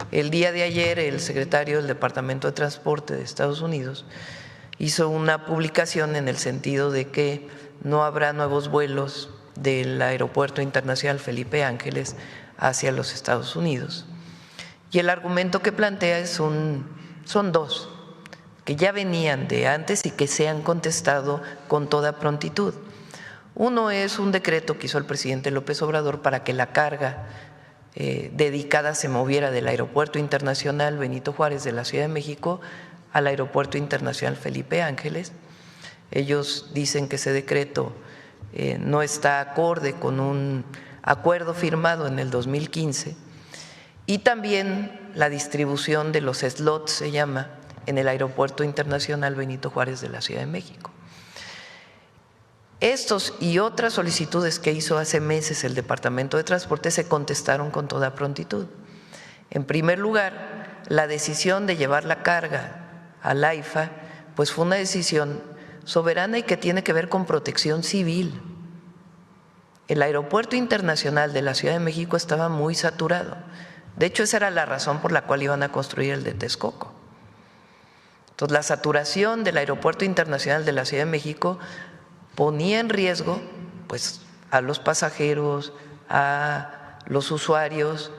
El día de ayer el secretario del Departamento de Transporte de Estados Unidos hizo una publicación en el sentido de que no habrá nuevos vuelos del Aeropuerto Internacional Felipe Ángeles hacia los Estados Unidos. Y el argumento que plantea son dos, que ya venían de antes y que se han contestado con toda prontitud. Uno es un decreto que hizo el presidente López Obrador para que la carga dedicada se moviera del Aeropuerto Internacional Benito Juárez de la Ciudad de México al Aeropuerto Internacional Felipe Ángeles. Ellos dicen que ese decreto no está acorde con un acuerdo firmado en el 2015 y también la distribución de los slots, se llama, en el Aeropuerto Internacional Benito Juárez de la Ciudad de México. Estos y otras solicitudes que hizo hace meses el Departamento de Transporte se contestaron con toda prontitud. En primer lugar, la decisión de llevar la carga al AIFA pues fue una decisión soberana y que tiene que ver con protección civil. El Aeropuerto Internacional de la Ciudad de México estaba muy saturado. De hecho, esa era la razón por la cual iban a construir el de Texcoco. Entonces, la saturación del Aeropuerto Internacional de la Ciudad de México ponía en riesgo pues a los pasajeros, a los usuarios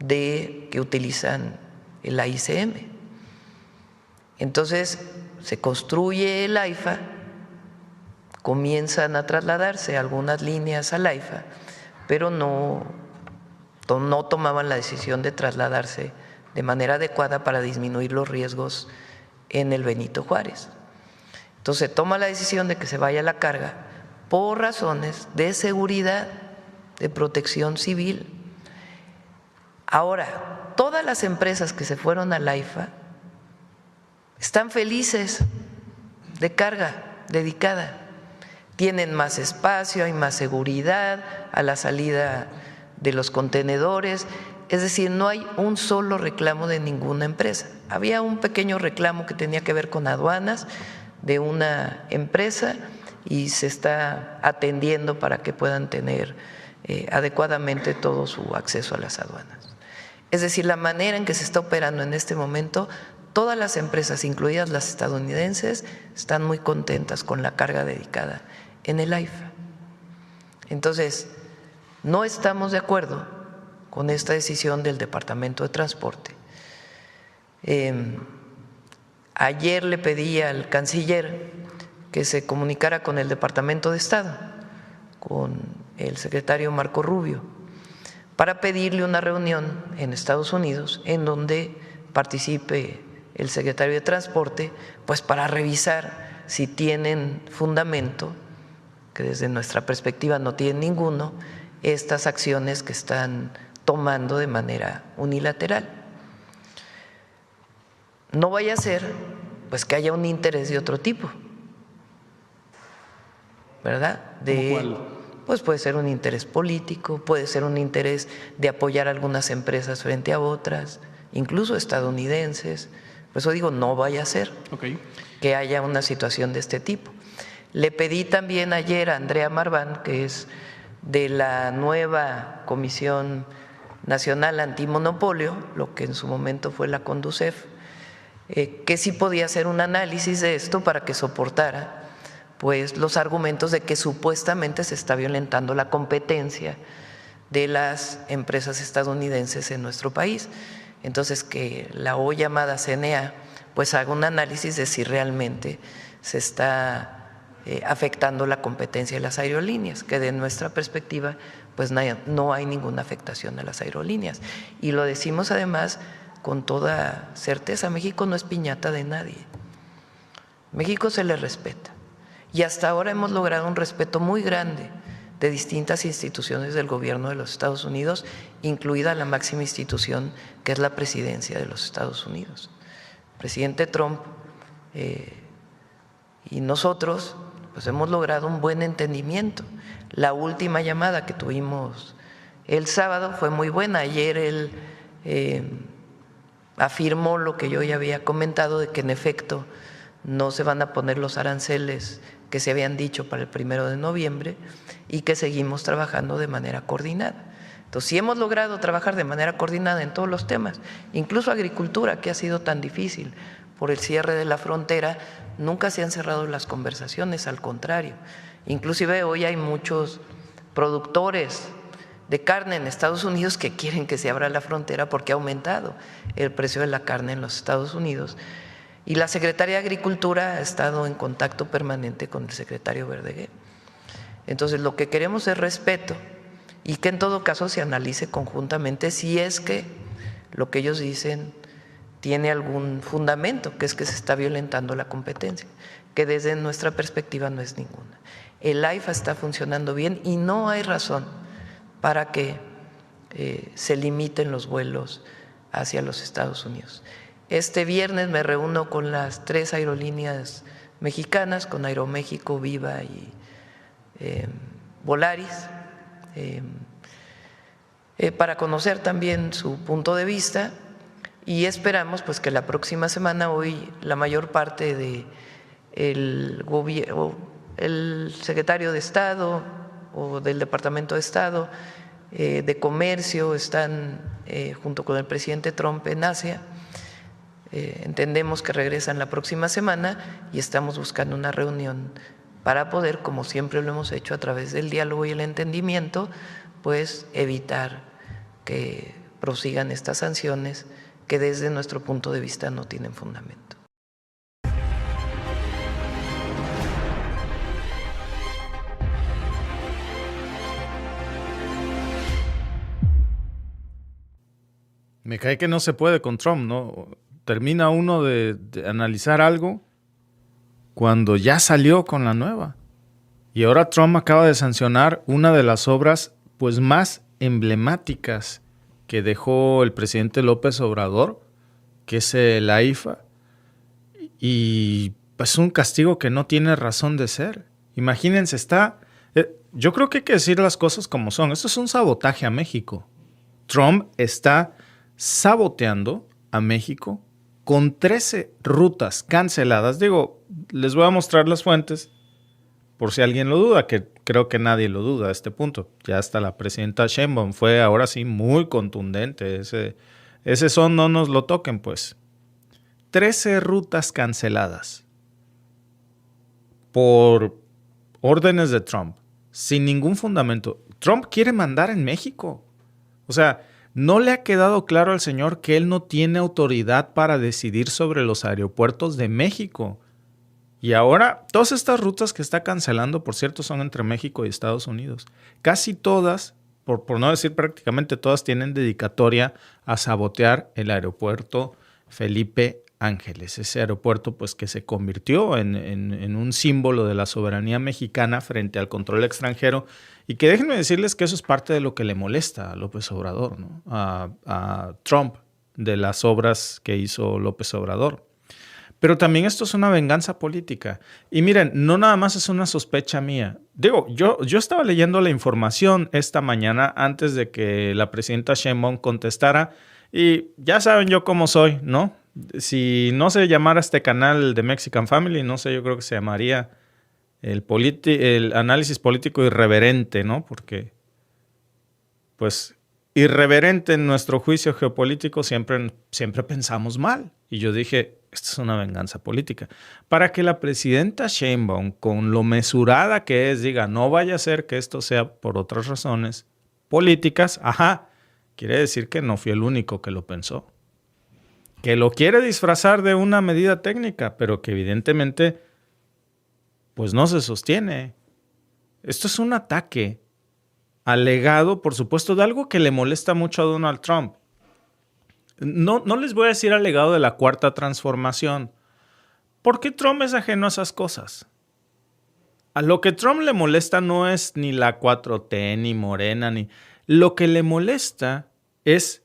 que utilizan el AICM. Entonces se construye el AIFA, comienzan a trasladarse algunas líneas al AIFA, pero no tomaban la decisión de trasladarse de manera adecuada para disminuir los riesgos en el Benito Juárez. Entonces se toma la decisión de que se vaya la carga por razones de seguridad, de protección civil. Ahora, todas las empresas que se fueron al AIFA están felices de carga dedicada, tienen más espacio, hay más seguridad a la salida de los contenedores, es decir, no hay un solo reclamo de ninguna empresa. Había un pequeño reclamo que tenía que ver con aduanas de una empresa y se está atendiendo para que puedan tener adecuadamente todo su acceso a las aduanas. Es decir, la manera en que se está operando en este momento, todas las empresas, incluidas las estadounidenses, están muy contentas con la carga dedicada en el AIFA. Entonces, no estamos de acuerdo con esta decisión del Departamento de Transporte. Ayer le pedí al canciller que se comunicara con el Departamento de Estado, con el secretario Marco Rubio, para pedirle una reunión en Estados Unidos en donde participe el secretario de Transporte, pues para revisar si tienen fundamento, que desde nuestra perspectiva no tienen ninguno, estas acciones que están tomando de manera unilateral. No vaya a ser pues que haya un interés de otro tipo, ¿verdad? ¿Cuál? Pues puede ser un interés político, puede ser un interés de apoyar a algunas empresas frente a otras, incluso estadounidenses. Por eso digo, no vaya a ser que haya una situación de este tipo. Le pedí también ayer a Andrea Marván, que es de la nueva Comisión Nacional Antimonopolio, lo que en su momento fue la CONDUCEF, que sí podía hacer un análisis de esto para que soportara pues los argumentos de que supuestamente se está violentando la competencia de las empresas estadounidenses en nuestro país. Entonces, que la hoy llamada CNA pues haga un análisis de si realmente se está afectando la competencia de las aerolíneas, que de nuestra perspectiva pues no hay ninguna afectación a las aerolíneas. Y lo decimos además con toda certeza, México no es piñata de nadie, México se le respeta y hasta ahora hemos logrado un respeto muy grande de distintas instituciones del gobierno de los Estados Unidos, incluida la máxima institución que es la presidencia de los Estados Unidos. El presidente Trump y nosotros pues hemos logrado un buen entendimiento. La última llamada que tuvimos el sábado fue muy buena. Ayer él afirmó lo que yo ya había comentado, de que en efecto no se van a poner los aranceles que se habían dicho para el 1 de noviembre y que seguimos trabajando de manera coordinada. Entonces, sí hemos logrado trabajar de manera coordinada en todos los temas, incluso agricultura, que ha sido tan difícil por el cierre de la frontera, nunca se han cerrado las conversaciones, al contrario. Inclusive hoy hay muchos productores de carne en Estados Unidos que quieren que se abra la frontera porque ha aumentado el precio de la carne en los Estados Unidos. Y la Secretaría de Agricultura ha estado en contacto permanente con el secretario Verdeguer. Entonces, lo que queremos es respeto y que en todo caso se analice conjuntamente si es que lo que ellos dicen tiene algún fundamento, que es que se está violentando la competencia, que desde nuestra perspectiva no es ninguna. El AIFA está funcionando bien y no hay razón para que se limiten los vuelos hacia los Estados Unidos. Este viernes me reúno con las 3 aerolíneas mexicanas, con Aeroméxico, Viva y Volaris, para conocer también su punto de vista, y esperamos pues que la próxima semana, hoy la mayor parte de el secretario de Estado o del Departamento de Estado, de Comercio, están junto con el presidente Trump en Asia. Entendemos que regresan la próxima semana y estamos buscando una reunión para poder, como siempre lo hemos hecho a través del diálogo y el entendimiento, pues evitar que prosigan estas sanciones que desde nuestro punto de vista no tienen fundamento. Me cae que no se puede con Trump, ¿no? Termina uno de analizar algo cuando ya salió con la nueva. Y ahora Trump acaba de sancionar una de las obras pues más emblemáticas que dejó el presidente López Obrador, que es el AIFA. Y pues un castigo que no tiene razón de ser. Imagínense, yo creo que hay que decir las cosas como son. Esto es un sabotaje a México. Trump está saboteando a México con 13 rutas canceladas. Digo, les voy a mostrar las fuentes por si alguien lo duda, que creo que nadie lo duda a este punto. Ya hasta la presidenta Sheinbaum fue ahora sí muy contundente. Ese son, no nos lo toquen, pues. 13 rutas canceladas por órdenes de Trump, sin ningún fundamento. Trump quiere mandar en México. O sea, no le ha quedado claro al señor que él no tiene autoridad para decidir sobre los aeropuertos de México. Y ahora, todas estas rutas que está cancelando, por cierto, son entre México y Estados Unidos. Casi todas, por no decir prácticamente todas, tienen dedicatoria a sabotear el aeropuerto Felipe Ángeles. Ese aeropuerto pues, que se convirtió en un símbolo de la soberanía mexicana frente al control extranjero. Y que déjenme decirles que eso es parte de lo que le molesta a López Obrador, ¿no? A Trump, de las obras que hizo López Obrador. Pero también esto es una venganza política. Y miren, no nada más es una sospecha mía. Digo, yo estaba leyendo la información esta mañana antes de que la presidenta Sheinbaum contestara. Y ya saben yo cómo soy, ¿no? Si no se llamara este canal de Mexican Family, no sé, yo creo que se llamaría el análisis político irreverente, ¿no? Porque, pues, irreverente en nuestro juicio geopolítico siempre pensamos mal. Y yo dije, esto es una venganza política. Para que la presidenta Sheinbaum, con lo mesurada que es, diga, no vaya a ser que esto sea por otras razones políticas, quiere decir que no fui el único que lo pensó. Que lo quiere disfrazar de una medida técnica, pero que evidentemente pues no se sostiene. Esto es un ataque alegado, por supuesto, de algo que le molesta mucho a Donald Trump. No les voy a decir alegado de la cuarta transformación, porque Trump es ajeno a esas cosas. A lo que Trump le molesta no es ni la 4T, ni Morena, ni... Lo que le molesta es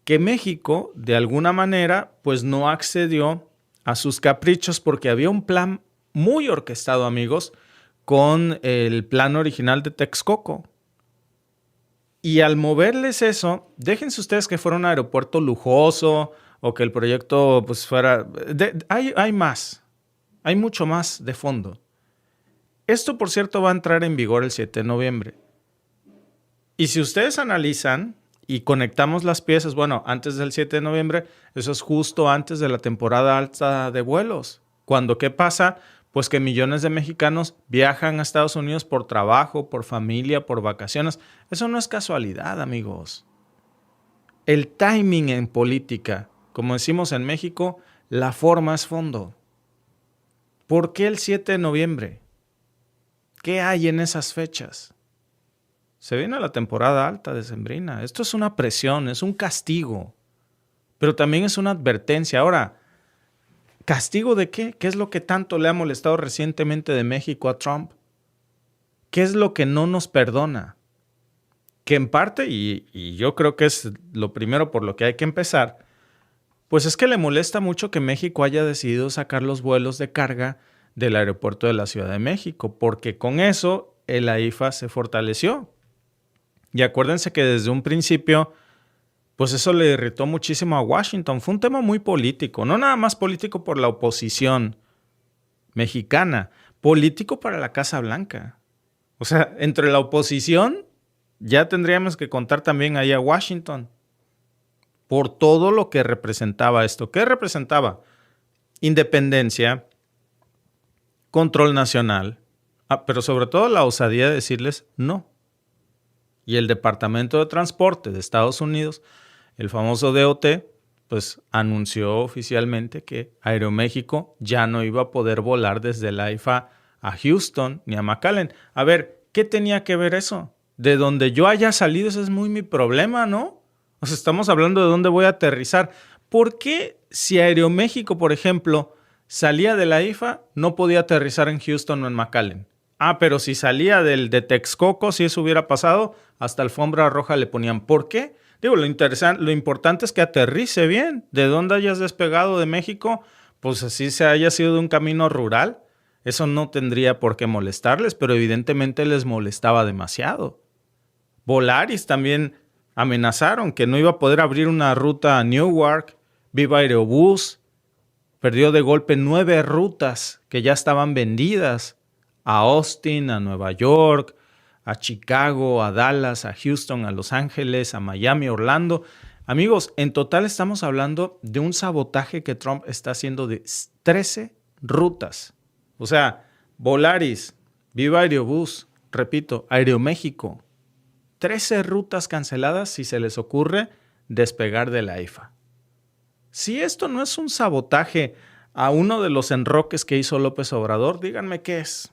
que México, de alguna manera, pues no accedió a sus caprichos porque había un plan muy orquestado, amigos, con el plan original de Texcoco. Y al moverles eso, déjense ustedes que fuera un aeropuerto lujoso o que el proyecto pues fuera... Hay más, hay mucho más de fondo. Esto, por cierto, va a entrar en vigor el 7 de noviembre. Y si ustedes analizan y conectamos las piezas, bueno, antes del 7 de noviembre, eso es justo antes de la temporada alta de vuelos. Cuando, ¿qué pasa? Pues que millones de mexicanos viajan a Estados Unidos por trabajo, por familia, por vacaciones. Eso no es casualidad, amigos. El timing en política, como decimos en México, la forma es fondo. ¿Por qué el 7 de noviembre? ¿Qué hay en esas fechas? Se viene la temporada alta decembrina. Esto es una presión, es un castigo, pero también es una advertencia. Ahora, ¿castigo de qué? ¿Qué es lo que tanto le ha molestado recientemente de México a Trump? ¿Qué es lo que no nos perdona? Que en parte, y yo creo que es lo primero por lo que hay que empezar, pues es que le molesta mucho que México haya decidido sacar los vuelos de carga del aeropuerto de la Ciudad de México, porque con eso el AIFA se fortaleció. Y acuérdense que desde un principio, pues eso le irritó muchísimo a Washington. Fue un tema muy político, no nada más político por la oposición mexicana, político para la Casa Blanca. O sea, entre la oposición ya tendríamos que contar también ahí a Washington por todo lo que representaba esto. ¿Qué representaba? Independencia, control nacional, pero sobre todo la osadía de decirles no. Y el Departamento de Transporte de Estados Unidos, el famoso DOT, pues anunció oficialmente que Aeroméxico ya no iba a poder volar desde el AIFA a Houston ni a McAllen. A ver, ¿qué tenía que ver eso? De donde yo haya salido, ese es muy mi problema, ¿no? O sea, estamos hablando de dónde voy a aterrizar. ¿Por qué si Aeroméxico, por ejemplo, salía de la AIFA, no podía aterrizar en Houston o en McAllen? Pero si salía de Texcoco, si eso hubiera pasado, hasta alfombra roja le ponían. ¿Por qué? Digo, lo importante es que aterrice bien. De dónde hayas despegado de México, pues así se haya sido de un camino rural. Eso no tendría por qué molestarles, pero evidentemente les molestaba demasiado. Volaris también amenazaron que no iba a poder abrir una ruta a Newark. Viva Aerobús perdió de golpe 9 rutas que ya estaban vendidas a Austin, a Nueva York, a Chicago, a Dallas, a Houston, a Los Ángeles, a Miami, Orlando. Amigos, en total estamos hablando de un sabotaje que Trump está haciendo de 13 rutas. O sea, Volaris, Viva Aerobús, repito, Aeroméxico. 13 rutas canceladas si se les ocurre despegar de la AIFA. Si esto no es un sabotaje a uno de los enroques que hizo López Obrador, díganme qué es.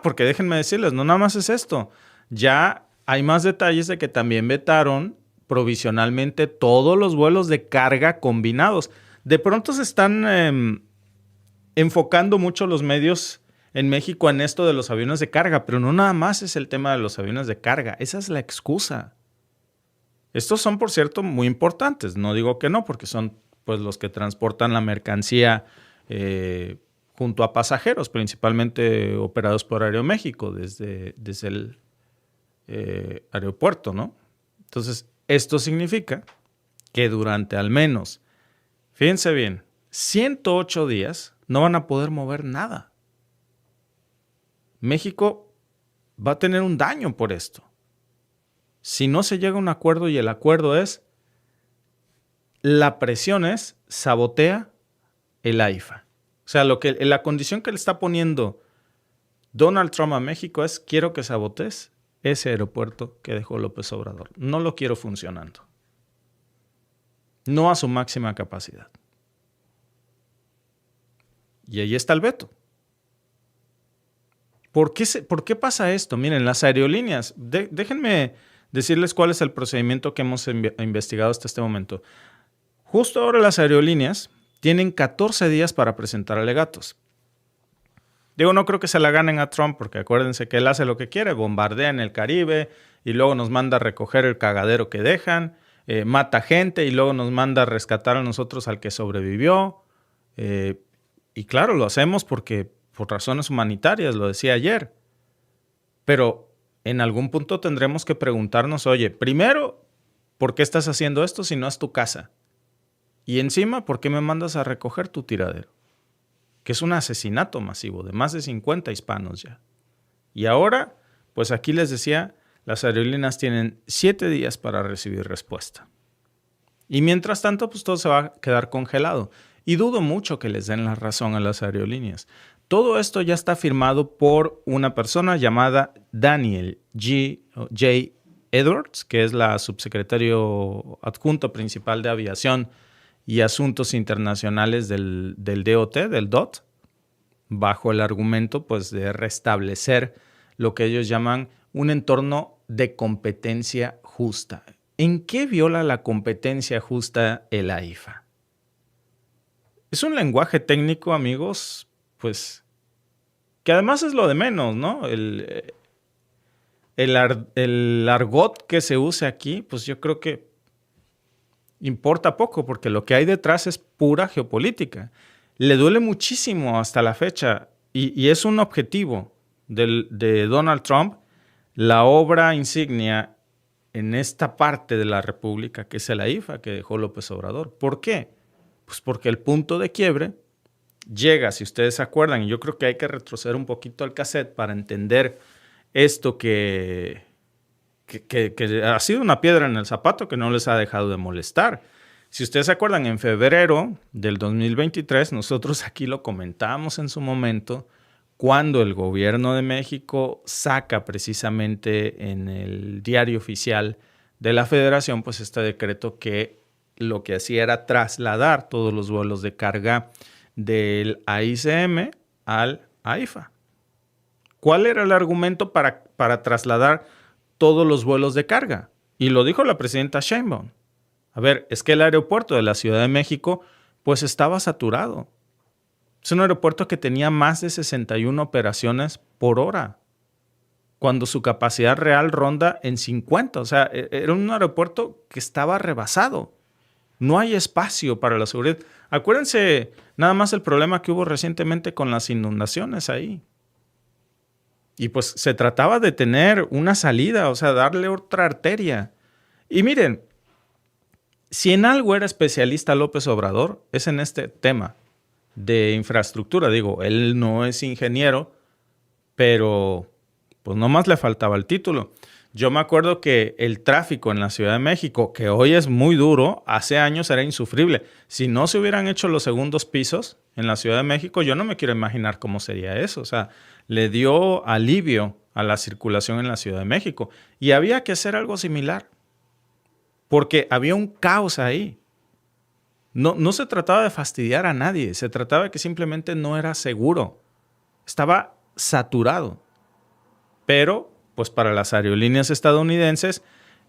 Porque déjenme decirles, no nada más es esto. Ya hay más detalles de que también vetaron provisionalmente todos los vuelos de carga combinados. De pronto se están enfocando mucho los medios en México en esto de los aviones de carga, pero no nada más es el tema de los aviones de carga. Esa es la excusa. Estos son, por cierto, muy importantes. No digo que no, porque son pues los que transportan la mercancía junto a pasajeros, principalmente operados por Aeroméxico desde el aeropuerto, ¿no? Entonces, esto significa que durante al menos, fíjense bien, 108 días no van a poder mover nada. México va a tener un daño por esto. Si no se llega a un acuerdo y el acuerdo es, la presión es, sabotea el AIFA. O sea, la condición que le está poniendo Donald Trump a México es, quiero que sabotees ese aeropuerto que dejó López Obrador. No lo quiero funcionando. No a su máxima capacidad. Y ahí está el veto. ¿Por qué pasa esto? Miren, las aerolíneas, déjenme decirles cuál es el procedimiento que hemos investigado hasta este momento. Justo ahora las aerolíneas tienen 14 días para presentar alegatos. Digo, no creo que se la ganen a Trump, porque acuérdense que él hace lo que quiere, bombardea en el Caribe y luego nos manda a recoger el cagadero que dejan, mata gente y luego nos manda a rescatar a nosotros al que sobrevivió. Y claro, lo hacemos porque por razones humanitarias, lo decía ayer. Pero en algún punto tendremos que preguntarnos, oye, primero, ¿por qué estás haciendo esto si no es tu casa? Y encima, ¿por qué me mandas a recoger tu tiradero? Que es un asesinato masivo de más de 50 hispanos ya. Y ahora, pues aquí les decía, las aerolíneas tienen 7 días para recibir respuesta. Y mientras tanto, pues todo se va a quedar congelado. Y dudo mucho que les den la razón a las aerolíneas. Todo esto ya está firmado por una persona llamada Daniel J. Edwards, que es la subsecretario adjunto principal de Aviación y Asuntos Internacionales del DOT, bajo el argumento pues, de restablecer lo que ellos llaman un entorno de competencia justa. ¿En qué viola la competencia justa el AIFA? Es un lenguaje técnico, amigos, pues, que además es lo de menos, ¿no? El argot que se usa aquí, pues yo creo que importa poco, porque lo que hay detrás es pura geopolítica. Le duele muchísimo hasta la fecha, y es un objetivo de Donald Trump, la obra insignia en esta parte de la República, que es el AIFA, que dejó López Obrador. ¿Por qué? Pues porque el punto de quiebre llega, si ustedes se acuerdan, y yo creo que hay que retroceder un poquito al cassette para entender esto que ha sido una piedra en el zapato que no les ha dejado de molestar. Si ustedes se acuerdan, en febrero del 2023, nosotros aquí lo comentábamos en su momento, cuando el gobierno de México saca precisamente en el diario oficial de la Federación, pues este decreto que lo que hacía era trasladar todos los vuelos de carga del AICM al AIFA. ¿Cuál era el argumento para trasladar todos los vuelos de carga? Y lo dijo la presidenta Sheinbaum. A ver, es que el aeropuerto de la Ciudad de México pues estaba saturado. Es un aeropuerto que tenía más de 61 operaciones por hora, cuando su capacidad real ronda en 50. O sea, era un aeropuerto que estaba rebasado. No hay espacio para la seguridad. Acuérdense nada más el problema que hubo recientemente con las inundaciones ahí. Y pues se trataba de tener una salida, o sea, darle otra arteria. Y miren, si en algo era especialista López Obrador, es en este tema de infraestructura. Digo, él no es ingeniero, pero pues nomás le faltaba el título. Yo me acuerdo que el tráfico en la Ciudad de México, que hoy es muy duro, hace años era insufrible. Si no se hubieran hecho los segundos pisos en la Ciudad de México, yo no me quiero imaginar cómo sería eso. O sea, le dio alivio a la circulación en la Ciudad de México. Y había que hacer algo similar, porque había un caos ahí. No se trataba de fastidiar a nadie, se trataba de que simplemente no era seguro. Estaba saturado. Pero, pues para las aerolíneas estadounidenses,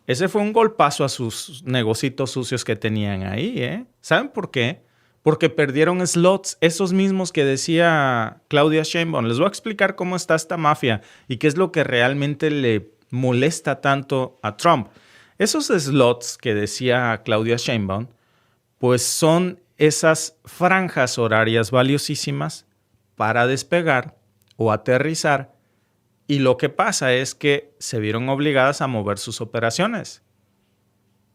ese fue un golpazo a sus negocitos sucios que tenían ahí, ¿eh? ¿Saben por qué? Porque perdieron slots, esos mismos que decía Claudia Sheinbaum. Les voy a explicar cómo está esta mafia y qué es lo que realmente le molesta tanto a Trump. Esos slots que decía Claudia Sheinbaum, pues son esas franjas horarias valiosísimas para despegar o aterrizar, y lo que pasa es que se vieron obligadas a mover sus operaciones.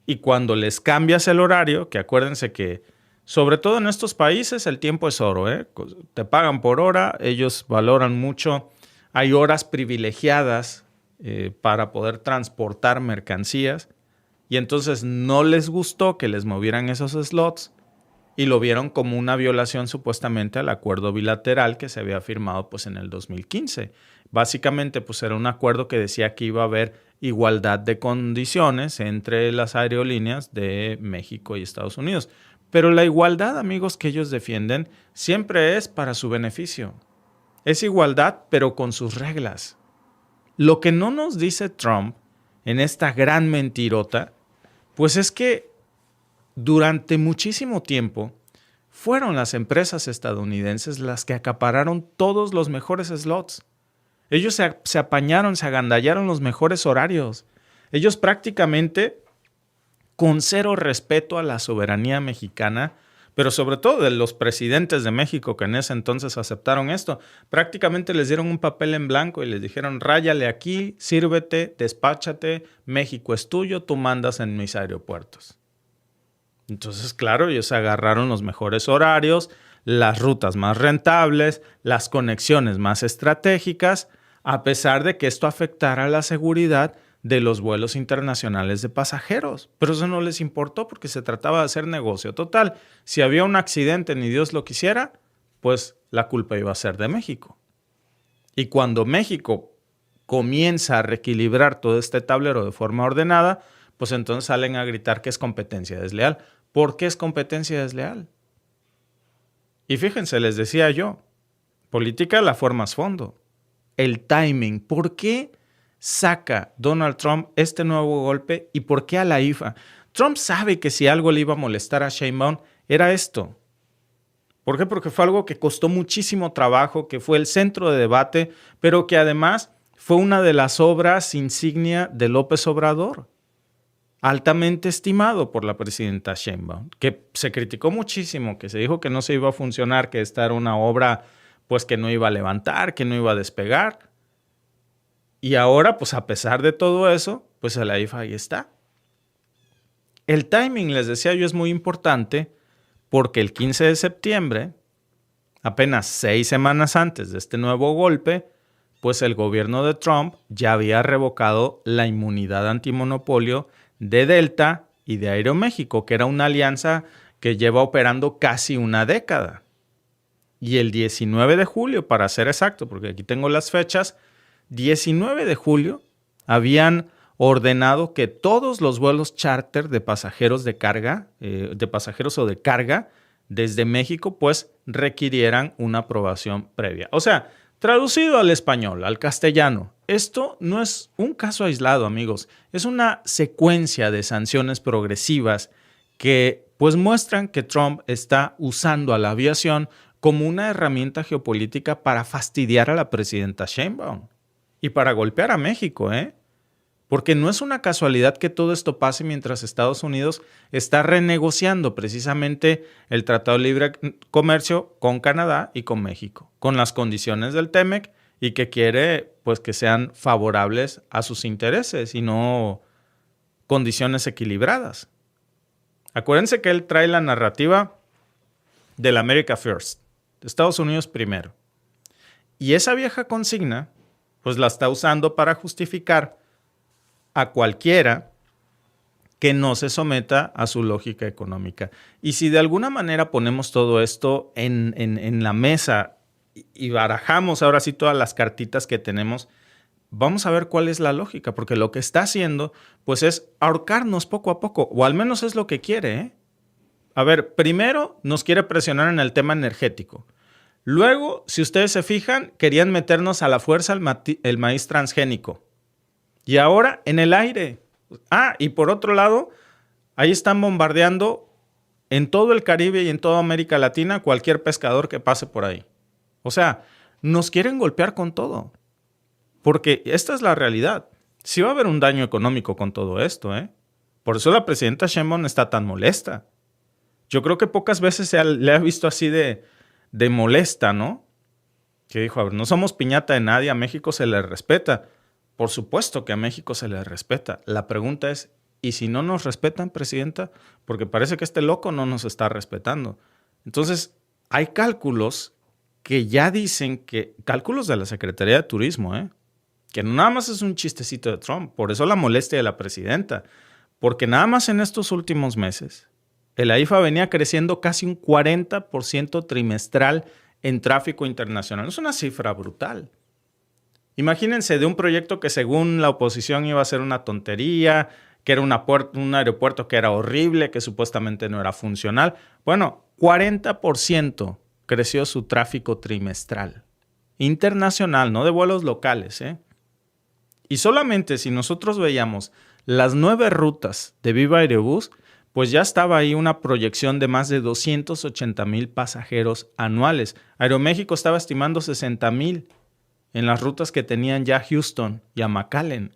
Y cuando les cambias el horario, que acuérdense que sobre todo en estos países el tiempo es oro, ¿eh? Te pagan por hora, ellos valoran mucho, hay horas privilegiadas para poder transportar mercancías, y entonces no les gustó que les movieran esos slots y lo vieron como una violación supuestamente al acuerdo bilateral que se había firmado pues en el 2015. Básicamente pues era un acuerdo que decía que iba a haber igualdad de condiciones entre las aerolíneas de México y Estados Unidos. Pero la igualdad, amigos, que ellos defienden siempre es para su beneficio. Es igualdad, pero con sus reglas. Lo que no nos dice Trump en esta gran mentirota, pues es que durante muchísimo tiempo fueron las empresas estadounidenses las que acapararon todos los mejores slots. Ellos se apañaron, se agandallaron los mejores horarios. Ellos prácticamente, con cero respeto a la soberanía mexicana, pero sobre todo de los presidentes de México que en ese entonces aceptaron esto, prácticamente les dieron un papel en blanco y les dijeron: ráyale aquí, sírvete, despáchate, México es tuyo, tú mandas en mis aeropuertos. Entonces, claro, ellos agarraron los mejores horarios, las rutas más rentables, las conexiones más estratégicas, a pesar de que esto afectara la seguridad de los vuelos internacionales de pasajeros. Pero eso no les importó porque se trataba de hacer negocio. Total, si había un accidente, ni Dios lo quisiera, pues la culpa iba a ser de México. Y cuando México comienza a reequilibrar todo este tablero de forma ordenada, pues entonces salen a gritar que es competencia desleal. ¿Por qué es competencia desleal? Y fíjense, les decía yo, política la formas fondo. El timing. ¿Por qué saca Donald Trump este nuevo golpe y por qué a la IFA? Trump sabe que si algo le iba a molestar a Sheinbaum era esto. ¿Por qué? Porque fue algo que costó muchísimo trabajo, que fue el centro de debate, pero que además fue una de las obras insignia de López Obrador, altamente estimado por la presidenta Sheinbaum, que se criticó muchísimo, que se dijo que no se iba a funcionar, que esta era una obra pues que no iba a levantar, que no iba a despegar. Y ahora, pues a pesar de todo eso, pues la IFA ahí está. El timing, les decía yo, es muy importante porque el 15 de septiembre, apenas 6 semanas antes de este nuevo golpe, pues el gobierno de Trump ya había revocado la inmunidad antimonopolio de Delta y de Aeroméxico, que era una alianza que lleva operando casi una década. Y el 19 de julio, para ser exacto, porque aquí tengo las fechas, 19 de julio habían ordenado que todos los vuelos charter de pasajeros de carga, de pasajeros o de carga desde México, pues requirieran una aprobación previa. O sea, traducido al español, al castellano, esto no es un caso aislado, amigos. Es una secuencia de sanciones progresivas que pues muestran que Trump está usando a la aviación como una herramienta geopolítica para fastidiar a la presidenta Sheinbaum y para golpear a México, Porque no es una casualidad que todo esto pase mientras Estados Unidos está renegociando precisamente el Tratado de Libre Comercio con Canadá y con México, con las condiciones del TEMEC y que quiere pues que sean favorables a sus intereses y no condiciones equilibradas. Acuérdense que él trae la narrativa del America First, de Estados Unidos primero. Y esa vieja consigna pues la está usando para justificar a cualquiera que no se someta a su lógica económica. Y si de alguna manera ponemos todo esto en la mesa y barajamos ahora sí todas las cartitas que tenemos, vamos a ver cuál es la lógica, porque lo que está haciendo pues es ahorcarnos poco a poco, o al menos es lo que quiere. A ver, primero nos quiere presionar en el tema energético. Luego, si ustedes se fijan, querían meternos a la fuerza el maíz transgénico. Y ahora en el aire. Y por otro lado, ahí están bombardeando en todo el Caribe y en toda América Latina cualquier pescador que pase por ahí. O sea, nos quieren golpear con todo. Porque esta es la realidad. Sí va a haber un daño económico con todo esto, Por eso la presidenta Sheinbaum está tan molesta. Yo creo que pocas veces le ha visto así de molesta, ¿no? Que dijo, a ver, no somos piñata de nadie, a México se le respeta. Por supuesto que a México se le respeta. La pregunta es, ¿y si no nos respetan, presidenta? Porque parece que este loco no nos está respetando. Entonces, hay cálculos que ya dicen que, cálculos de la Secretaría de Turismo, que no nada más es un chistecito de Trump. Por eso la molestia de la presidenta. Porque nada más en estos últimos meses, el AIFA venía creciendo casi un 40% trimestral en tráfico internacional. Es una cifra brutal. Imagínense de un proyecto que según la oposición iba a ser una tontería, que era un aeropuerto que era horrible, que supuestamente no era funcional. Bueno, 40% creció su tráfico trimestral. Internacional, no de vuelos locales, Y solamente si nosotros veíamos las 9 rutas de Viva Aerobús, pues ya estaba ahí una proyección de más de 280,000 pasajeros anuales. Aeroméxico estaba estimando 60,000 en las rutas que tenían ya Houston y a McAllen.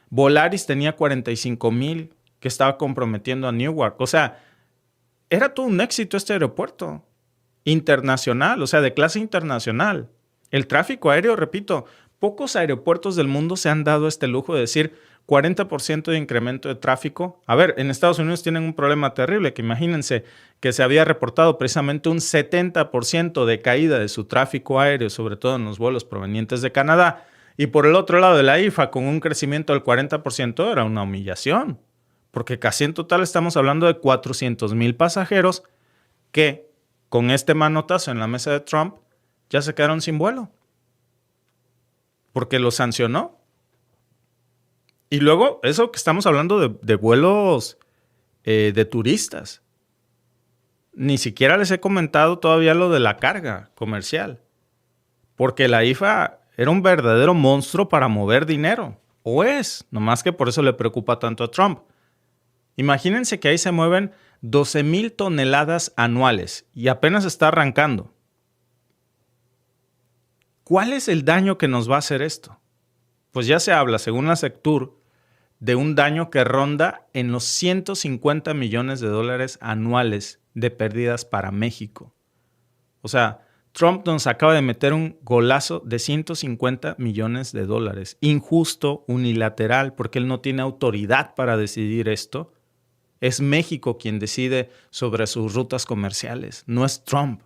Volaris tenía 45,000 que estaba comprometiendo a Newark. O sea, era todo un éxito este aeropuerto internacional, o sea, de clase internacional. El tráfico aéreo, repito, pocos aeropuertos del mundo se han dado este lujo de decir 40% de incremento de tráfico. A ver, en Estados Unidos tienen un problema terrible, que imagínense que se había reportado precisamente un 70% de caída de su tráfico aéreo, sobre todo en los vuelos provenientes de Canadá. Y por el otro lado de la IFA, con un crecimiento del 40%, era una humillación. Porque casi en total estamos hablando de 400,000 pasajeros que con este manotazo en la mesa de Trump ya se quedaron sin vuelo. Porque lo sancionó. Y luego, eso que estamos hablando de vuelos de turistas. Ni siquiera les he comentado todavía lo de la carga comercial. Porque la IFA era un verdadero monstruo para mover dinero. O es, nomás que por eso le preocupa tanto a Trump. Imagínense que ahí se mueven 12,000 toneladas anuales y apenas está arrancando. ¿Cuál es el daño que nos va a hacer esto? Pues ya se habla, según la Sectur, de un daño que ronda en los 150 millones de dólares anuales de pérdidas para México. O sea, Trump nos acaba de meter un golazo de 150 millones de dólares. Injusto, unilateral, porque él no tiene autoridad para decidir esto. Es México quien decide sobre sus rutas comerciales, no es Trump.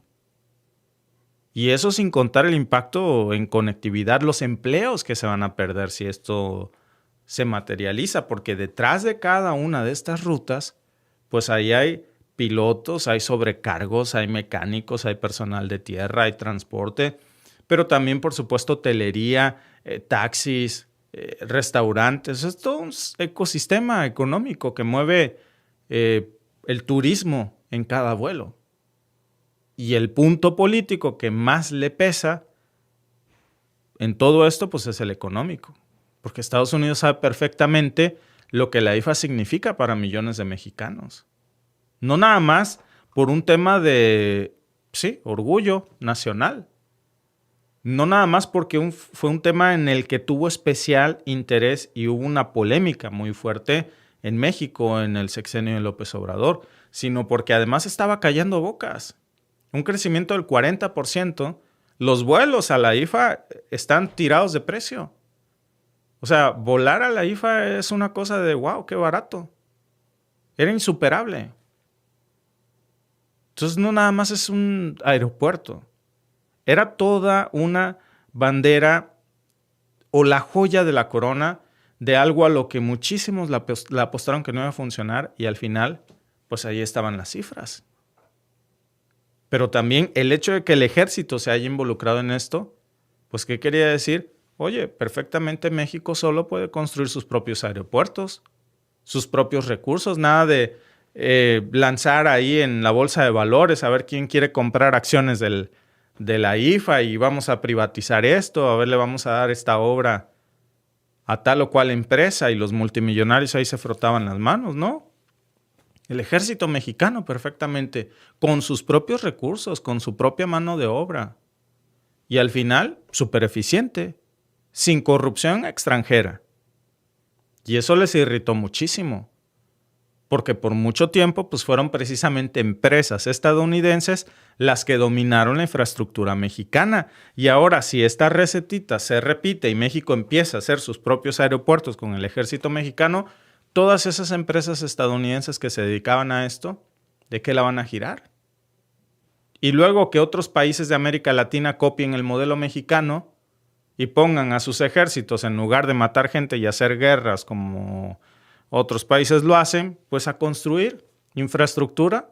Y eso sin contar el impacto en conectividad, los empleos que se van a perder si esto se materializa, porque detrás de cada una de estas rutas, pues ahí hay pilotos, hay sobrecargos, hay mecánicos, hay personal de tierra, hay transporte, pero también, por supuesto, hotelería, taxis, restaurantes. Es todo un ecosistema económico que mueve el turismo en cada vuelo. Y el punto político que más le pesa en todo esto, pues es el económico. Porque Estados Unidos sabe perfectamente lo que la IFA significa para millones de mexicanos. No nada más por un tema de, sí, orgullo nacional. No nada más porque fue un tema en el que tuvo especial interés y hubo una polémica muy fuerte en México en el sexenio de López Obrador, sino porque además estaba callando bocas. Un crecimiento del 40%. Los vuelos a la IFA están tirados de precio. O sea, volar a la IFA es una cosa de wow, qué barato. Era insuperable. Entonces no nada más es un aeropuerto. Era toda una bandera o la joya de la corona de algo a lo que muchísimos la apostaron que no iba a funcionar y al final, pues ahí estaban las cifras. Pero también el hecho de que el ejército se haya involucrado en esto, pues ¿qué quería decir? Oye, perfectamente México solo puede construir sus propios aeropuertos, sus propios recursos, nada de lanzar ahí en la bolsa de valores a ver quién quiere comprar acciones de la IFA y vamos a privatizar esto, a ver, le vamos a dar esta obra a tal o cual empresa y los multimillonarios ahí se frotaban las manos, ¿no? El ejército mexicano perfectamente, con sus propios recursos, con su propia mano de obra. Y al final, súper eficiente, sin corrupción extranjera. Y eso les irritó muchísimo. Porque por mucho tiempo pues fueron precisamente empresas estadounidenses las que dominaron la infraestructura mexicana. Y ahora si esta recetita se repite y México empieza a hacer sus propios aeropuertos con el ejército mexicano, todas esas empresas estadounidenses que se dedicaban a esto, ¿de qué la van a girar? Y luego que otros países de América Latina copien el modelo mexicano y pongan a sus ejércitos, en lugar de matar gente y hacer guerras como otros países lo hacen, pues a construir infraestructura.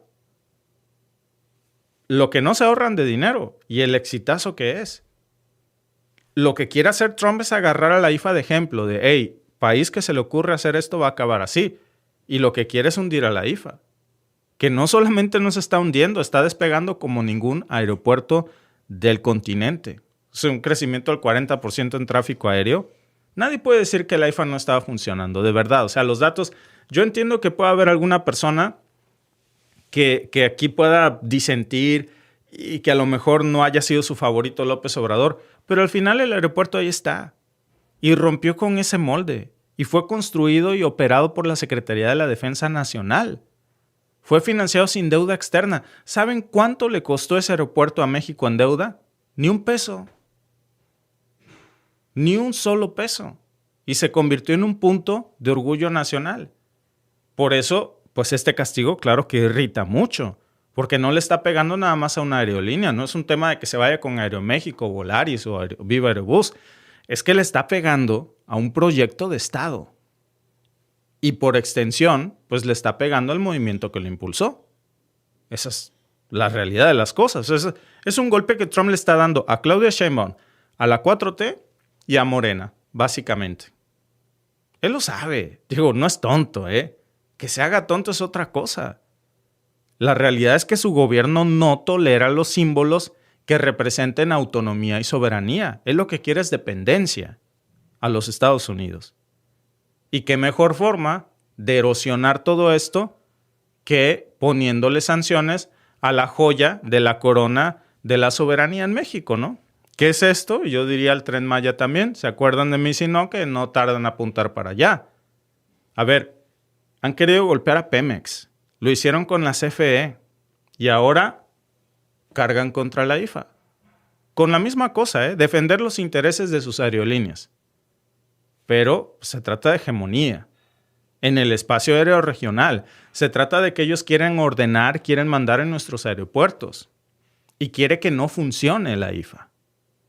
Lo que no se ahorran de dinero y el exitazo que es. Lo que quiere hacer Trump es agarrar a la IFA de ejemplo de, hey, país que se le ocurre hacer esto va a acabar así. Y lo que quiere es hundir a la IFA. Que no solamente no se está hundiendo, está despegando como ningún aeropuerto del continente. O sea, un crecimiento del 40% en tráfico aéreo. Nadie puede decir que la IFA no estaba funcionando, de verdad. O sea, los datos... Yo entiendo que pueda haber alguna persona que aquí pueda disentir y que a lo mejor no haya sido su favorito López Obrador, pero al final el aeropuerto ahí está. Y rompió con ese molde. Y fue construido y operado por la Secretaría de la Defensa Nacional. Fue financiado sin deuda externa. ¿Saben cuánto le costó ese aeropuerto a México en deuda? Ni un peso. Ni un solo peso. Y se convirtió en un punto de orgullo nacional. Por eso, pues este castigo, claro que irrita mucho. Porque no le está pegando nada más a una aerolínea. No es un tema de que se vaya con Aeroméxico, Volaris o Viva Aerobús. es que le está pegando a un proyecto de Estado. Y por extensión, pues le está pegando al movimiento que lo impulsó. Esa es la realidad de las cosas. Es un golpe que Trump le está dando a Claudia Sheinbaum, a la 4T y a Morena, básicamente. Él lo sabe. Digo, no es tonto, ¿eh? Que se haga tonto es otra cosa. La realidad es que su gobierno no tolera los símbolos que representen autonomía y soberanía. Él lo que quiere es dependencia a los Estados Unidos. Y qué mejor forma de erosionar todo esto que poniéndole sanciones a la joya de la corona de la soberanía en México, ¿no? ¿Qué es esto? Yo diría el Tren Maya también. ¿Se acuerdan de mí? Si no, que no tardan en apuntar para allá. A ver, han querido golpear a Pemex. Lo hicieron con la CFE. Y ahora cargan contra la IFA. Con la misma cosa, defender los intereses de sus aerolíneas. Pero se trata de hegemonía en el espacio aéreo regional. Se trata de que ellos quieren ordenar, quieren mandar en nuestros aeropuertos. Y quiere que no funcione la IFA.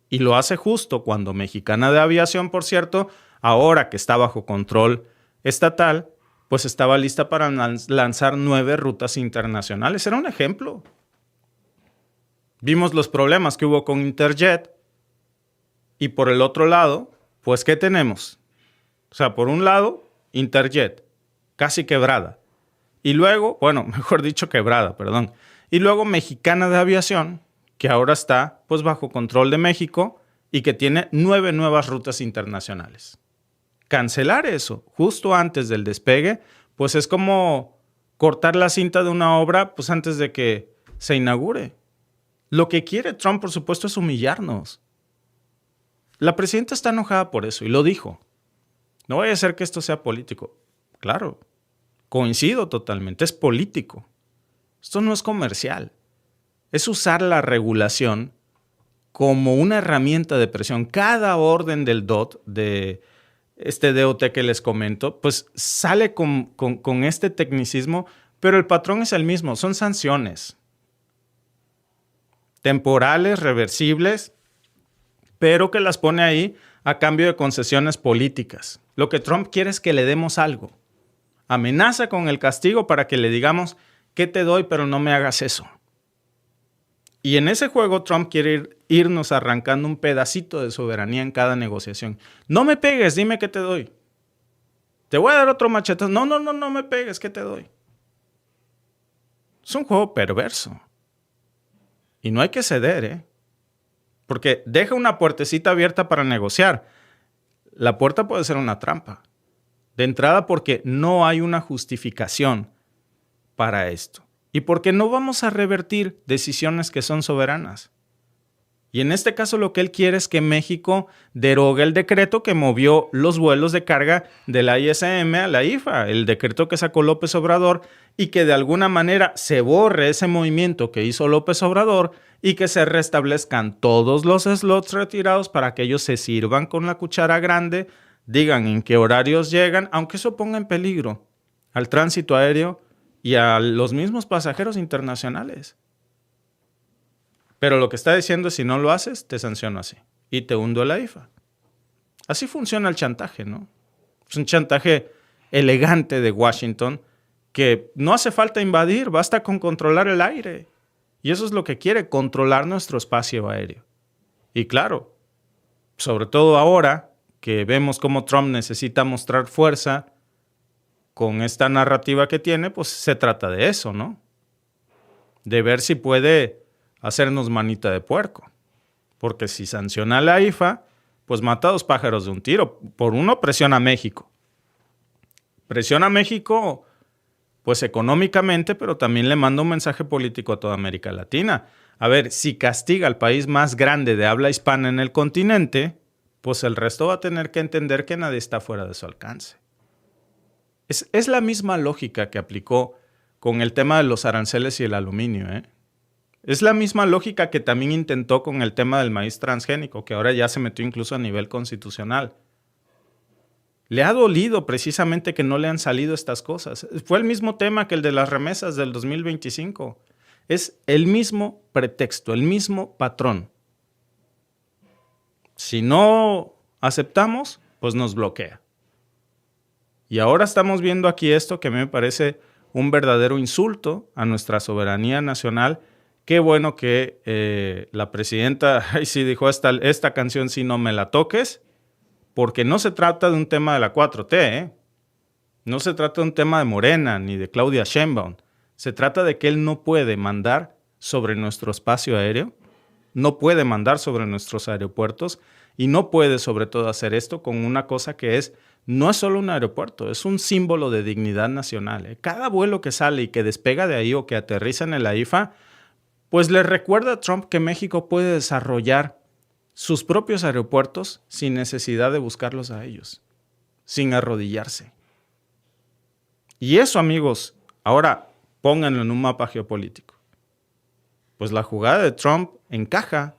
Y lo hace justo cuando Mexicana de Aviación, por cierto, ahora que está bajo control estatal, pues estaba lista para lanzar 9 rutas internacionales. Era un ejemplo. Vimos los problemas que hubo con Interjet. Y por el otro lado, pues, ¿qué tenemos? O sea, por un lado, Interjet, casi quebrada. Y luego, bueno, mejor dicho quebrada, perdón. Y luego Mexicana de Aviación, que ahora está pues bajo control de México y que tiene 9 nuevas rutas internacionales. Cancelar eso justo antes del despegue, pues es como cortar la cinta de una obra pues antes de que se inaugure. Lo que quiere Trump, por supuesto, es humillarnos. La presidenta está enojada por eso y lo dijo. No vaya a ser que esto sea político. Claro, coincido totalmente, es político. Esto no es comercial. Es usar la regulación como una herramienta de presión. Cada orden del DOT, de este DOT que les comento, pues sale con este tecnicismo, pero el patrón es el mismo, son sanciones. Temporales, reversibles, pero que las pone ahí a cambio de concesiones políticas. Lo que Trump quiere es que le demos algo. Amenaza con el castigo para que le digamos, ¿qué te doy, pero no me hagas eso? Y en ese juego Trump quiere irnos arrancando un pedacito de soberanía en cada negociación. No me pegues, dime qué te doy. Te voy a dar otro machetazo. No me pegues, ¿qué te doy? Es un juego perverso. Y no hay que ceder, porque deja una puertecita abierta para negociar. La puerta puede ser una trampa. De entrada porque no hay una justificación para esto. Y porque no vamos a revertir decisiones que son soberanas. Y en este caso lo que él quiere es que México derogue el decreto que movió los vuelos de carga de la ISM a la IFA, el decreto que sacó López Obrador, y que de alguna manera se borre ese movimiento que hizo López Obrador y que se restablezcan todos los slots retirados para que ellos se sirvan con la cuchara grande, digan en qué horarios llegan, aunque eso ponga en peligro al tránsito aéreo y a los mismos pasajeros internacionales. Pero lo que está diciendo es, si no lo haces, te sanciono así y te hundo la IFA. Así funciona el chantaje, ¿no? Es un chantaje elegante de Washington que no hace falta invadir, basta con controlar el aire. Y eso es lo que quiere, controlar nuestro espacio aéreo. Y claro, sobre todo ahora que vemos cómo Trump necesita mostrar fuerza con esta narrativa que tiene, pues se trata de eso, ¿no? De ver si puede hacernos manita de puerco. Porque si sanciona a la IFA, pues mata a 2 pájaros de un tiro. Por uno, presiona a México. Presiona a México, pues económicamente, pero también le manda un mensaje político a toda América Latina. A ver, si castiga al país más grande de habla hispana en el continente, pues el resto va a tener que entender que nadie está fuera de su alcance. Es la misma lógica que aplicó con el tema de los aranceles y el aluminio, Es la misma lógica que también intentó con el tema del maíz transgénico, que ahora ya se metió incluso a nivel constitucional. Le ha dolido precisamente que no le han salido estas cosas. Fue el mismo tema que el de las remesas del 2025. Es el mismo pretexto, el mismo patrón. Si no aceptamos, pues nos bloquea. Y ahora estamos viendo aquí esto que a mí me parece un verdadero insulto a nuestra soberanía nacional. Qué bueno que la presidenta ahí sí dijo, esta canción sí no me la toques, porque no se trata de un tema de la 4T, ¿eh? No se trata de un tema de Morena ni de Claudia Sheinbaum. Se trata de que él no puede mandar sobre nuestro espacio aéreo, no puede mandar sobre nuestros aeropuertos y no puede sobre todo hacer esto con una cosa que no es solo un aeropuerto, es un símbolo de dignidad nacional, ¿eh? Cada vuelo que sale y que despega de ahí o que aterriza en el AIFA, pues le recuerda a Trump que México puede desarrollar sus propios aeropuertos sin necesidad de buscarlos a ellos, sin arrodillarse. Y eso, amigos, ahora pónganlo en un mapa geopolítico. Pues la jugada de Trump encaja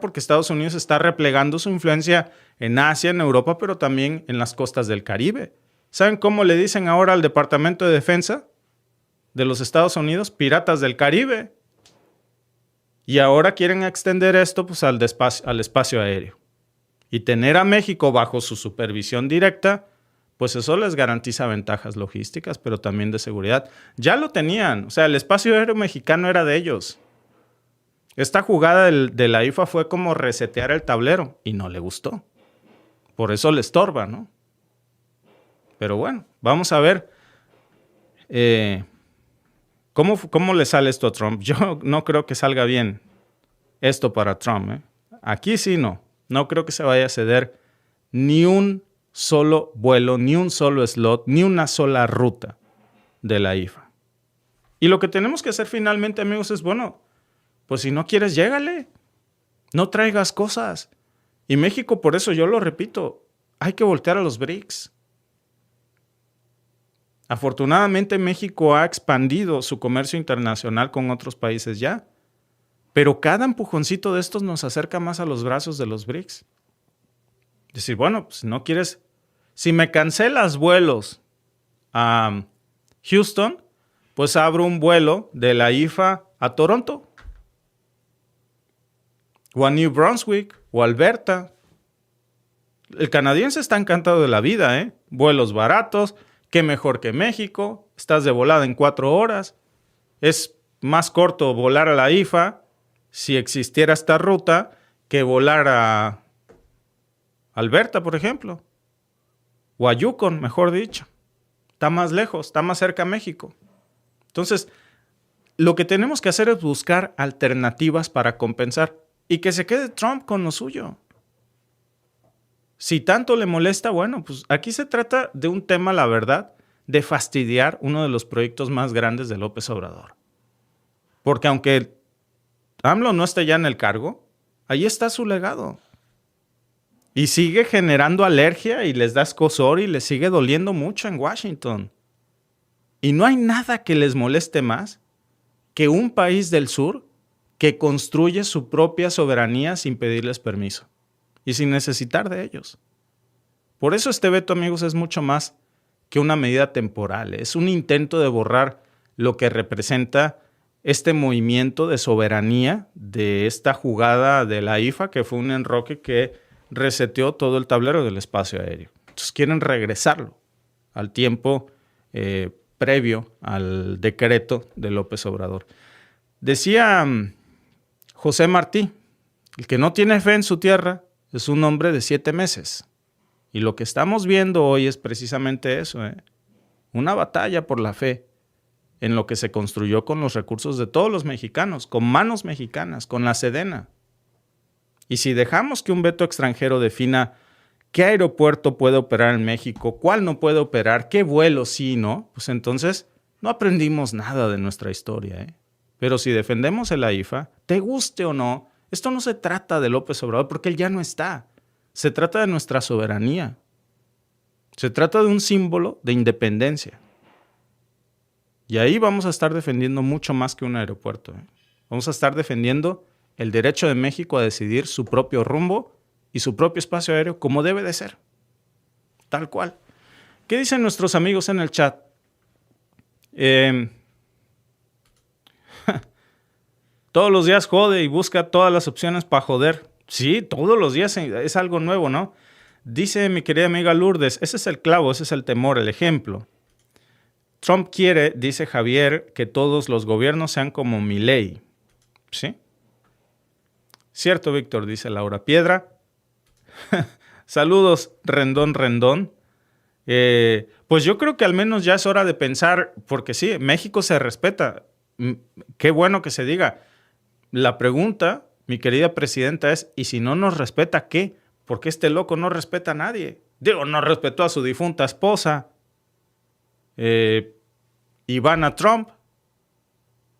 porque Estados Unidos está replegando su influencia en Asia, en Europa, pero también en las costas del Caribe. ¿Saben cómo le dicen ahora al Departamento de Defensa de los Estados Unidos? Piratas del Caribe. Y ahora quieren extender esto pues, al espacio aéreo. Y tener a México bajo su supervisión directa, pues eso les garantiza ventajas logísticas, pero también de seguridad. Ya lo tenían, o sea, el espacio aéreo mexicano era de ellos. Esta jugada de la AIFA fue como resetear el tablero y no le gustó. Por eso le estorba, ¿no? Pero bueno, vamos a ver cómo le sale esto a Trump. Yo no creo que salga bien esto para Trump, ¿eh? Aquí sí no creo que se vaya a ceder ni un solo vuelo, ni un solo slot, ni una sola ruta de la AIFA. Y lo que tenemos que hacer finalmente, amigos, es, bueno, pues si no quieres, llégale. No traigas cosas. Y México, por eso yo lo repito, hay que voltear a los BRICS. Afortunadamente, México ha expandido su comercio internacional con otros países ya. Pero cada empujoncito de estos nos acerca más a los brazos de los BRICS. Decir, bueno, pues no quieres... Si me cancelas vuelos a Houston, pues abro un vuelo de la AIFA a Toronto. O a New Brunswick, o a Alberta. El canadiense está encantado de la vida, ¿eh? Vuelos baratos, qué mejor que México, estás de volada en 4 horas. Es más corto volar a la AIFA, si existiera esta ruta, que volar a Alberta, por ejemplo. O a Yukon, mejor dicho. Está más lejos, está más cerca a México. Entonces, lo que tenemos que hacer es buscar alternativas para compensar. Y que se quede Trump con lo suyo. Si tanto le molesta, bueno, pues aquí se trata de un tema, la verdad, de fastidiar uno de los proyectos más grandes de López Obrador. Porque aunque AMLO no esté ya en el cargo, ahí está su legado. Y sigue generando alergia y les da escozor y les sigue doliendo mucho en Washington. Y no hay nada que les moleste más que un país del sur que construye su propia soberanía sin pedirles permiso y sin necesitar de ellos. Por eso este veto, amigos, es mucho más que una medida temporal. Es un intento de borrar lo que representa este movimiento de soberanía de esta jugada de la AIFA, que fue un enroque que reseteó todo el tablero del espacio aéreo. Entonces quieren regresarlo al tiempo previo al decreto de López Obrador. Decía José Martí, el que no tiene fe en su tierra es un hombre de 7 meses. Y lo que estamos viendo hoy es precisamente eso, una batalla por la fe en lo que se construyó con los recursos de todos los mexicanos, con manos mexicanas, con la Sedena. Y si dejamos que un veto extranjero defina qué aeropuerto puede operar en México, cuál no puede operar, qué vuelo sí y no, pues entonces no aprendimos nada de nuestra historia, Pero si defendemos el AIFA, te guste o no, esto no se trata de López Obrador porque él ya no está. Se trata de nuestra soberanía. Se trata de un símbolo de independencia. Y ahí vamos a estar defendiendo mucho más que un aeropuerto. Vamos a estar defendiendo el derecho de México a decidir su propio rumbo y su propio espacio aéreo como debe de ser. Tal cual. ¿Qué dicen nuestros amigos en el chat? Todos los días jode y busca todas las opciones para joder. Sí, todos los días es algo nuevo, ¿no? Dice mi querida amiga Lourdes, ese es el clavo, ese es el temor, el ejemplo. Trump quiere, dice Javier, que todos los gobiernos sean como Milei. ¿Sí? Cierto, Víctor, dice Laura Piedra. Saludos, Rendón. Pues yo creo que al menos ya es hora de pensar, porque sí, México se respeta. Qué bueno que se diga. La pregunta, mi querida presidenta, es, ¿y si no nos respeta qué? Porque este loco no respeta a nadie. Digo, no respetó a su difunta esposa, Ivana Trump,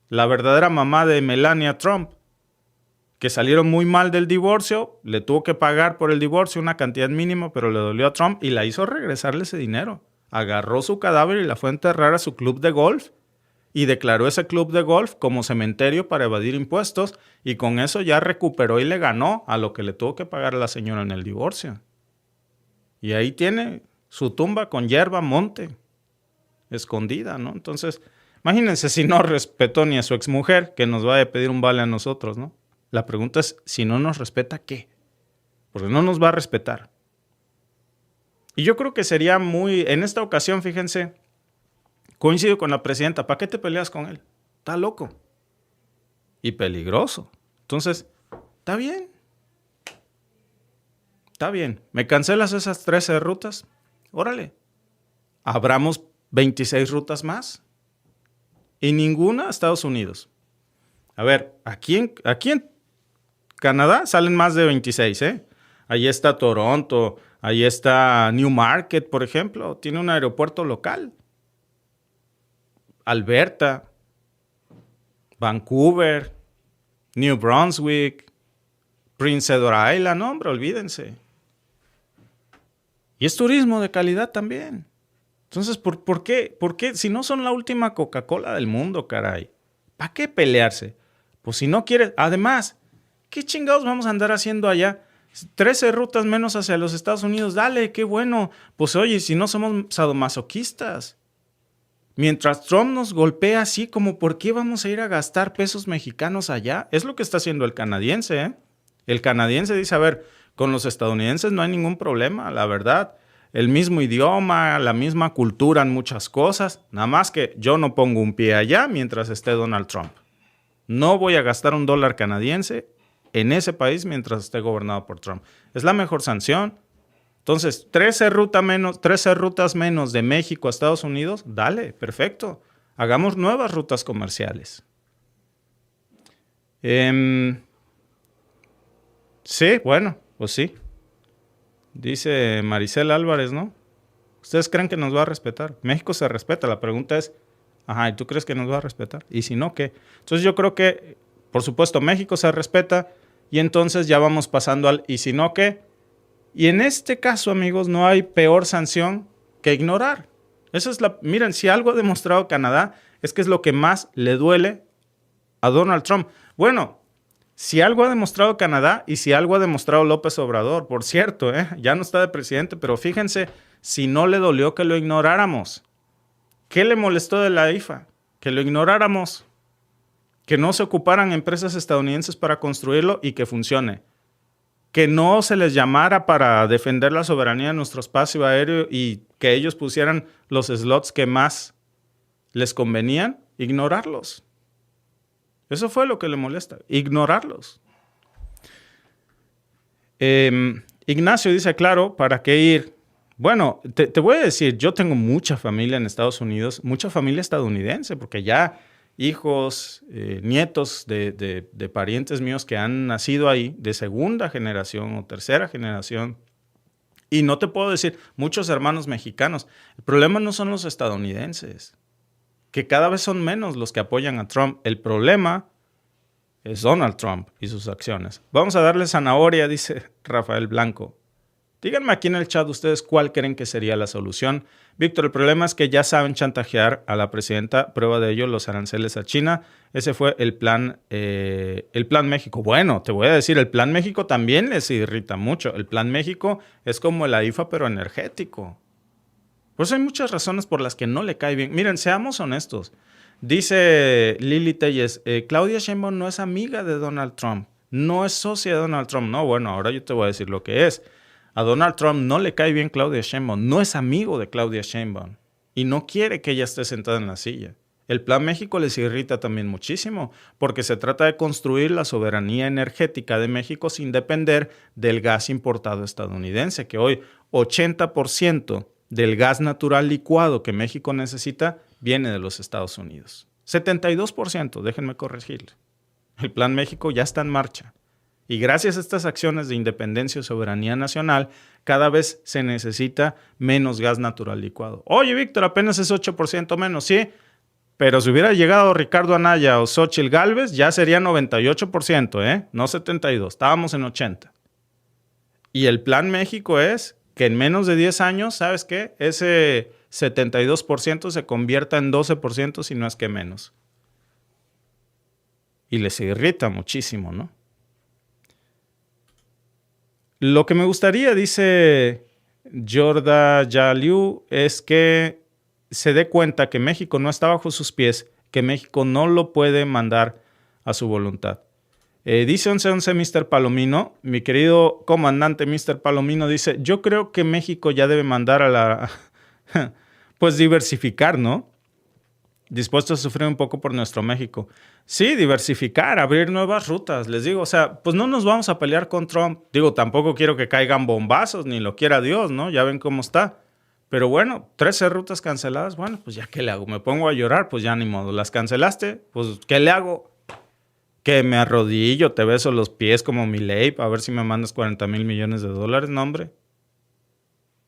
la verdadera mamá de Melania Trump, que salieron muy mal del divorcio, le tuvo que pagar por el divorcio una cantidad mínima, pero le dolió a Trump y la hizo regresarle ese dinero. Agarró su cadáver y la fue a enterrar a su club de golf y declaró ese club de golf como cementerio para evadir impuestos y con eso ya recuperó y le ganó a lo que le tuvo que pagar a la señora en el divorcio. Y ahí tiene su tumba con hierba monte, escondida, ¿no? Entonces, imagínense si no respetó ni a su exmujer, que nos vaya a pedir un vale a nosotros, ¿no? La pregunta es, si no nos respeta, ¿qué? Porque no nos va a respetar. Y yo creo que sería muy... En esta ocasión, fíjense, coincido con la presidenta. ¿Para qué te peleas con él? Está loco. Y peligroso. Entonces, está bien. Está bien. ¿Me cancelas esas 13 rutas? Órale. Abramos 26 rutas más. Y ninguna a Estados Unidos. A ver, aquí en Canadá salen más de 26, ¿eh? Ahí está Toronto, ahí está Newmarket, por ejemplo. Tiene un aeropuerto local. Alberta, Vancouver, New Brunswick, Prince Edward Island, hombre, olvídense. Y es turismo de calidad también. Entonces, ¿por qué? Si no son la última Coca-Cola del mundo, caray. ¿Para qué pelearse? Pues si no quieres... Además, ¿qué chingados vamos a andar haciendo allá? 13 rutas menos hacia los Estados Unidos. Dale, qué bueno. Pues oye, si no somos sadomasoquistas. Mientras Trump nos golpea así, como ¿por qué vamos a ir a gastar pesos mexicanos allá? Es lo que está haciendo el canadiense, ¿eh? El canadiense dice, a ver, con los estadounidenses no hay ningún problema, la verdad. El mismo idioma, la misma cultura en muchas cosas. Nada más que yo no pongo un pie allá mientras esté Donald Trump. No voy a gastar $1 canadiense en ese país mientras esté gobernado por Trump. Es la mejor sanción. Entonces, 13 rutas menos de México a Estados Unidos, dale, perfecto. Hagamos nuevas rutas comerciales. Sí, bueno, pues sí. Dice Maricel Álvarez, ¿no? ¿Ustedes creen que nos va a respetar? México se respeta. La pregunta es, ¿y tú crees que nos va a respetar? Y si no, ¿qué? Entonces yo creo que, por supuesto, México se respeta y entonces ya vamos pasando al ¿y si no, qué? Y en este caso, amigos, no hay peor sanción que ignorar. Miren, si algo ha demostrado Canadá es que es lo que más le duele a Donald Trump. Bueno, si algo ha demostrado Canadá y si algo ha demostrado López Obrador, por cierto, ya no está de presidente, pero fíjense, si no le dolió que lo ignoráramos. ¿Qué le molestó de la IFA? Que lo ignoráramos. Que no se ocuparan empresas estadounidenses para construirlo y que funcione. Que no se les llamara para defender la soberanía de nuestro espacio aéreo y que ellos pusieran los slots que más les convenían, ignorarlos. Eso fue lo que le molesta, ignorarlos. Ignacio dice, claro, ¿para qué ir? Bueno, te voy a decir, yo tengo mucha familia en Estados Unidos, mucha familia estadounidense, porque ya hijos, nietos de parientes míos que han nacido ahí, de segunda generación o tercera generación. Y no te puedo decir, muchos hermanos mexicanos. El problema no son los estadounidenses, que cada vez son menos los que apoyan a Trump. El problema es Donald Trump y sus acciones. Vamos a darle zanahoria, dice Rafael Blanco. Díganme aquí en el chat ustedes cuál creen que sería la solución. Víctor, el problema es que ya saben chantajear a la presidenta. Prueba de ello, los aranceles a China. Ese fue el plan México. Bueno, te voy a decir, el plan México también les irrita mucho. El plan México es como el IFA, pero energético. Por eso hay muchas razones por las que no le cae bien. Miren, seamos honestos. Dice Lili Telles, Claudia Sheinbaum no es amiga de Donald Trump. no es socia de Donald Trump. No, bueno, ahora yo te voy a decir lo que es. A Donald Trump no le cae bien Claudia Sheinbaum, no es amigo de Claudia Sheinbaum y no quiere que ella esté sentada en la silla. El Plan México les irrita también muchísimo porque se trata de construir la soberanía energética de México sin depender del gas importado estadounidense, que hoy 80% del gas natural licuado que México necesita viene de los Estados Unidos. 72%, déjenme corregirle. El Plan México ya está en marcha. Y gracias a estas acciones de independencia y soberanía nacional, cada vez se necesita menos gas natural licuado. Oye, Víctor, apenas es 8% menos, sí, pero si hubiera llegado Ricardo Anaya o Xóchitl Gálvez, ya sería 98%, no 72%, estábamos en 80%. Y el Plan México es que en menos de 10 años, ¿sabes qué? Ese 72% se convierta en 12%, si no es que menos. Y les irrita muchísimo, ¿no? Lo que me gustaría, dice Jorda Yaliu, es que se dé cuenta que México no está bajo sus pies, que México no lo puede mandar a su voluntad. Dice 1111 Mr. Palomino, mi querido comandante Mr. Palomino dice, yo creo que México ya debe mandar a la... pues diversificar, ¿no? Dispuesto a sufrir un poco por nuestro México. Sí, diversificar, abrir nuevas rutas. Les digo, o sea, pues no nos vamos a pelear con Trump. Digo, tampoco quiero que caigan bombazos, ni lo quiera Dios, ¿no? Ya ven cómo está. Pero bueno, 13 rutas canceladas, bueno, pues ya ¿qué le hago? ¿Me pongo a llorar? Pues ya ni modo. ¿Las cancelaste? Pues ¿qué le hago? Que me arrodillo, te beso los pies como Milei a ver si me mandas $40 mil millones. No, hombre.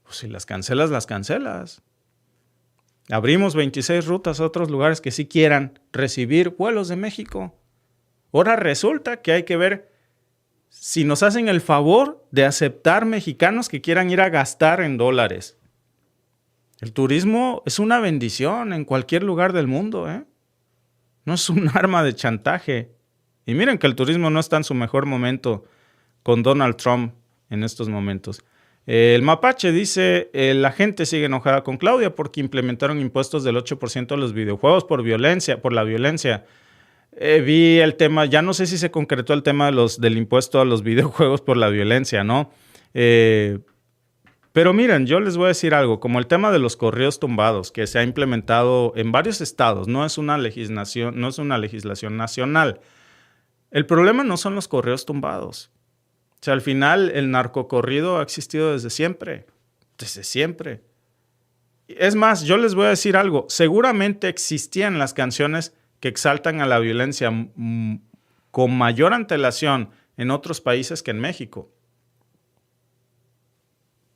Pues si las cancelas, las cancelas. Abrimos 26 rutas a otros lugares que sí quieran recibir vuelos de México. Ahora resulta que hay que ver si nos hacen el favor de aceptar mexicanos que quieran ir a gastar en dólares. El turismo es una bendición en cualquier lugar del mundo, ¿eh? No es un arma de chantaje. Y miren que el turismo no está en su mejor momento con Donald Trump en estos momentos. El Mapache dice, la gente sigue enojada con Claudia porque implementaron impuestos del 8% a los videojuegos por la violencia. Vi el tema, ya no sé si se concretó el tema del impuesto a los videojuegos por la violencia, ¿no? Pero miren, yo les voy a decir algo, como el tema de los correos tumbados que se ha implementado en varios estados, no es una legislación nacional. El problema no son los correos tumbados. O sea, al final el narcocorrido ha existido desde siempre. Desde siempre. Es más, yo les voy a decir algo. Seguramente existían las canciones que exaltan a la violencia con mayor antelación en otros países que en México.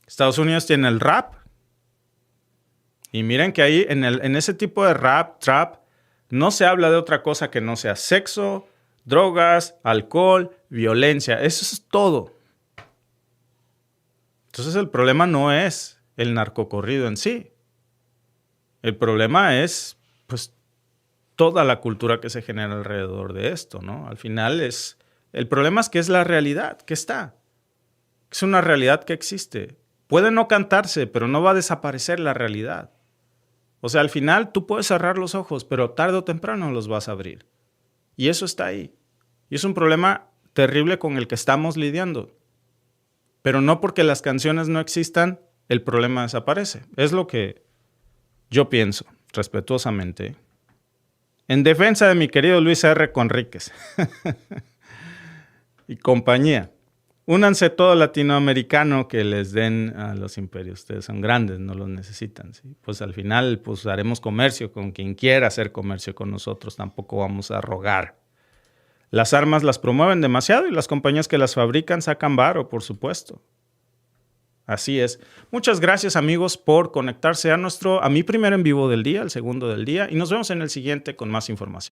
Estados Unidos tiene el rap. Y miren que ahí en ese tipo de rap, trap, no se habla de otra cosa que no sea sexo, drogas, alcohol, violencia. Eso es todo. Entonces el problema no es el narcocorrido en sí. El problema es, pues, toda la cultura que se genera alrededor de esto, ¿no? Al final el problema es que es la realidad, que está. Es una realidad que existe. Puede no cantarse, pero no va a desaparecer la realidad. O sea, al final tú puedes cerrar los ojos, pero tarde o temprano los vas a abrir. Y eso está ahí. Y es un problema terrible con el que estamos lidiando. Pero no porque las canciones no existan, el problema desaparece. Es lo que yo pienso, respetuosamente. En defensa de mi querido Luis R. Conríquez y compañía. Únanse todo latinoamericano que les den a los imperios. Ustedes son grandes, no los necesitan, ¿sí? Pues al final pues haremos comercio con quien quiera hacer comercio con nosotros. Tampoco vamos a rogar. Las armas las promueven demasiado y las compañías que las fabrican sacan varo, por supuesto. Así es. Muchas gracias, amigos, por conectarse a mi primer en vivo del día, el segundo del día, y nos vemos en el siguiente con más información.